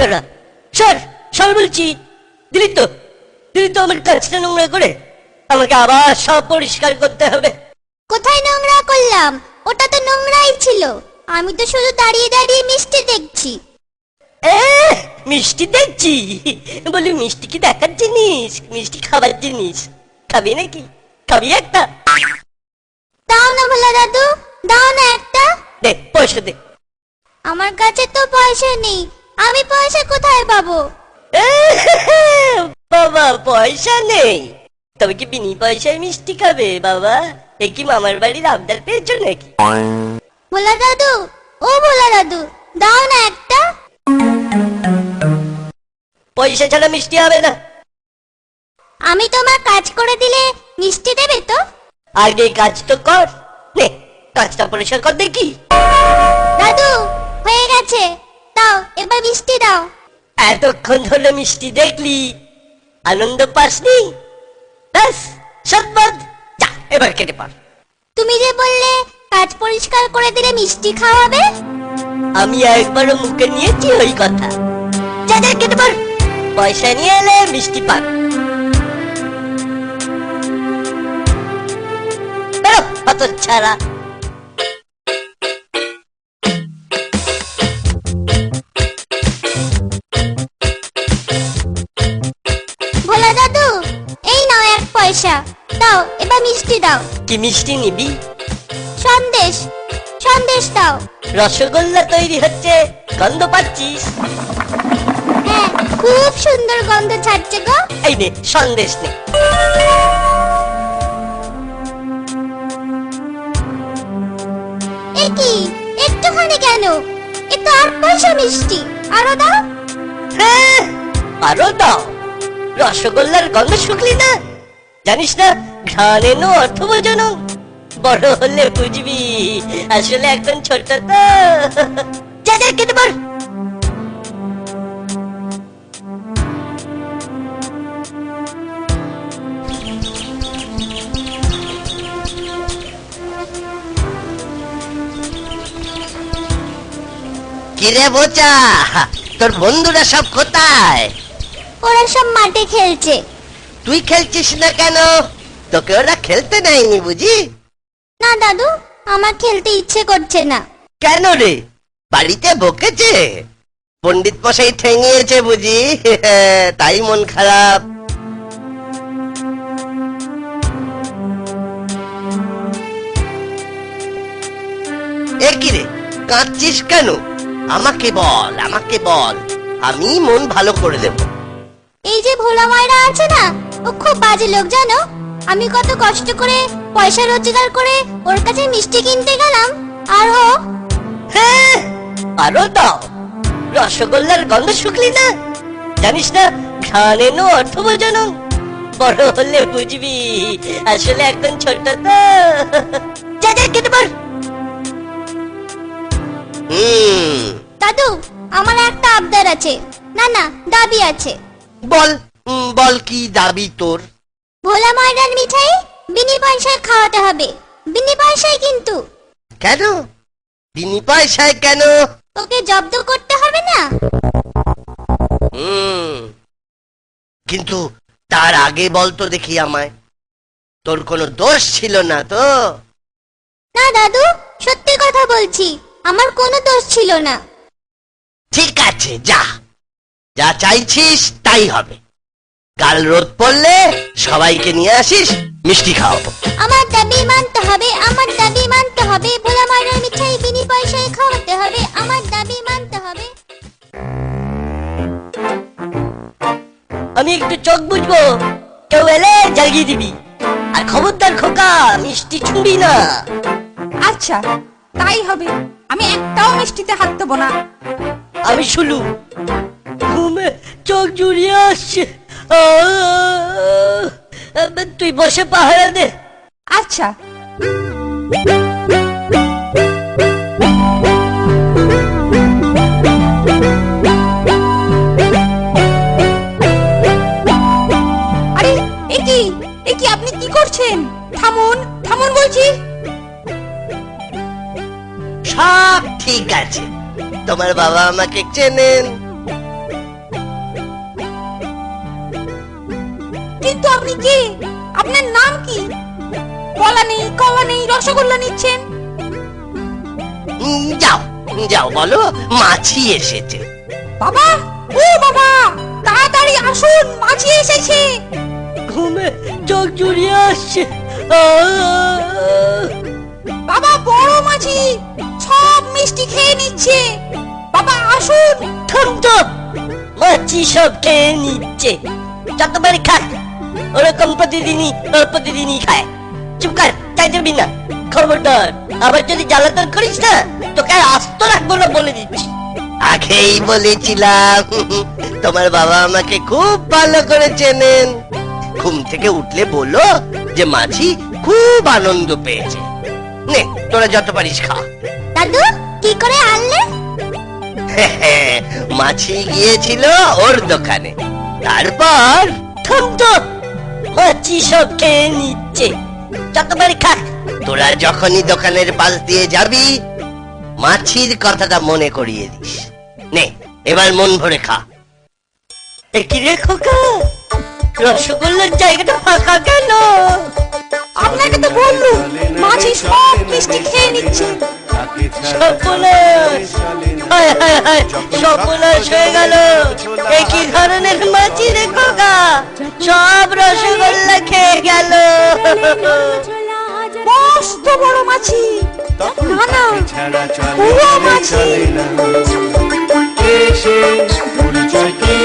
ছাড়া, সর সর বলছি। দিলি তো আমার কাজটা নোংরা করে, আমাকে আবার সব পরিষ্কার করতে হবে। কোথায় নোংরা করলাম? ওটা তো নোংরাই ছিল। আমি তো শুধু দাঁড়িয়ে দাঁড়িয়ে মিষ্টি দেখছি। মিষ্টি দেখছি? বলি মিষ্টি কি দেখার জিনিস? মিষ্টি খাবার জিনিস। খাবি নাকি? খাবি একটা? দাও না ভোলা দাদু, দাও না একটা। দে, পয়সা দে। আমার কাছে তো পয়সা নেই, আমি পয়সা কোথায় পাবো? বাবা পয়সা নেই, তবে কি বিনি পয়সায় মিষ্টি খাবে বাবা? এ কি মামার বাড়ির আবদার পেয়েছো নাকি? ভোলা দাদু, ও ভোলা দাদু, দাও না একটা। পয়সা ছাড়া মিষ্টি হবে না। আমি তোমার কাজ করে দিলে মিষ্টি দেবে তো? আগে কাজ তো কর, নে কাজটা পরিষ্কার কর দেখি। দাদু হয়ে গেছে, দাও এবার মিষ্টি দাও। এতক্ষণ ধরে মিষ্টি দেখলি, আনন্দ পাসনি? ব্যাস সব বাদ, যা এবার কেটে পার। তুমি যে বললে কাজ পরিষ্কার করে দিলে মিষ্টি খাওয়াবে। আমি একবারও মুখে নিয়েছি ওই কথা। যা যা কেটে পার, পয়সা নিয়ে এলে মিষ্টি পার। বেরো হতচ্ছাড়া। ভোলা দাদু, এই নাও 1 পয়সা, দাও এবার মিষ্টি দাও। কি মিষ্টি নিবি? সন্দেশ, সন্দেশ দাও। রসগোল্লা তৈরি হচ্ছে, গন্ধ পাচ্ছিস? হ্যাঁ, খুব সুন্দর গন্ধ ছাড়ছে গো। এই নে সন্দেশ নে। এ কি একটুখানি কেন? এ তো 8 পয়সা মিষ্টি, আরো দাও। হ্যাঁ আরো দাও। রসগোল্লার গন্ধ শুকলি না? জানিস না ঘ্রাণ এনো অর্থ বোঝানো? বড় হলে বুঝবি, আসলে এখন ছোট তো। যা যা কেটে পার। কিরে বোচা, তোর বন্ধুরা সব কোথায়? ওরা সব মাঠে খেলছে। তুই খেলছিস না কেন? তোকে ওরা খেলতে নেয়নি বুঝি? না দাদু, আমার খেলতে ইচ্ছে করছে না। কেন রে, বাড়িতে বকেছে? পণ্ডিত মশাই ঠেঙিয়েছে বুঝি? তাই মন খারাপ। এ কি রে, কাঁদছিস কেন? আমাকে বল, আমাকে বল, আমি মন ভালো করে দেব। এই যে ভোলা মায়েরা আছে না, ও খুব বাজে লোক জানো। আমি কত কষ্ট করে পয়সা রোজগার করে ওর কাছে মিষ্টি কিনতে গেলাম, আর ও। হ্যাঁ আরো দাও। রসগোল্লার গন্ধ শুকলি না? জানিস না ঘ্রাণ এনো অর্থ বোঝানো? বড় হলে বুঝবি, আসলে এখন ছোট তো। যা যা কেটে পার। দাদু, আমার একটা আবদার আছে, না না দাবি আছে। বল, বল কি দাবি তোর? ভোলা ময়দার মিঠাই বিনি পয়সায় খাওয়াতে হবে, বিনি পয়সায় কিন্তু। কেন বিনি পয়সায় কেন? ওকে জব্দ করতে হবে না? কিন্তু তার আগে বল তো দেখি আমায়, তোর কোনো দোষ ছিল না তো? না দাদু, সত্যি কথা বলছি, আমার কোনো দোষ ছিল না। ঠিক আছে, যা যা চাইছিস তাই হবে। কাল রোদ পড়লে সবাইকে নিয়ে আসিস, মিষ্টি খাওয়াবো। আমার দাবি মানতে হবে, আমার দাবি মানতে হবে। ভোলা ময়দার মিঠাই বিনি পয়সায় খাওয়াতে হবে, আমার দাবি মানতে হবে। আমি একটু চোখ বুঝবো, কেউ এলে জ্বালিয়ে দিবি। আর খবরদার খোকা, মিষ্টি ছুঁবি না। আচ্ছা তাই হবে, আমি একটাও মিষ্টিতে হাত দেবো না। আমি শুলু, ঘুমে চোখ জুড়িয়ে আসছে। তুই বসে পাহারা দে। আচ্ছা। আরে এ কি আপনি কি করছেন? থামুন থামুন বলছি। সব ঠিক আছে, তোমার বাবা আমাকে চেনেন। কিন্তু আপনি কে? আপনার নাম কি? বলা নেই, কওয়া নেই, রসগোল্লা নিচ্ছেন। যাও যাও, বলো মাছি এসেছে। বাবা, ও বাবা, তাড়াতাড়ি আসুন, মাছি এসেছে। ঘুমে চোখ জুড়িয়ে আসছে। বাবা, বড় মাছি সব মিষ্টি খেয়ে নিচ্ছে। বাবা আসুন। থাম তো, মাছি সব খেয়ে নিচ্ছে। যতবার খায় ওরকম প্রতিদিনই খায়। চুপ কর, তাই যাবি না। খবরদার, আবার যদি জ্বালাতন করিস না, তোকে আর আস্ত রাখবো না বলে দিচ্ছি। আগেই বলেছিলাম, তোমার বাবা আমাকে খুব ভালো করে চেনেন। ঘুম থেকে উঠলে বলো যে মাছি খুব আনন্দ পেয়েছে। নে, তোরা যত পারিস খা। দাদু কি করে আনলে? মাছি গিয়েছিল ওর দোকানে, তারপর থাম তো, মাছি সব খেয়ে নিচ্ছে। যতবার খা। তোরা যখনই দোকানের পাশ দিয়ে যাবি, মাছির কথাটা মনে করিয়ে দিস। নে, এবার মন ভরে খা। কি রে খোকা, রসগোল্লার জায়গাটা ফাঁকা কেন? আপনাকে তো বললুম, মাছি সব মিষ্টি খেয়ে নিচ্ছে। সর্বনাশ, হায় হায় হায়, সর্বনাশ হয়ে গেল। এ কি ধরনের মাছি রে খোকা, সব রসগোল্লা খেয়ে গেল। মস্ত বড় মাছি। না না, বুড়ো মাছি। এসে পরিচয় কি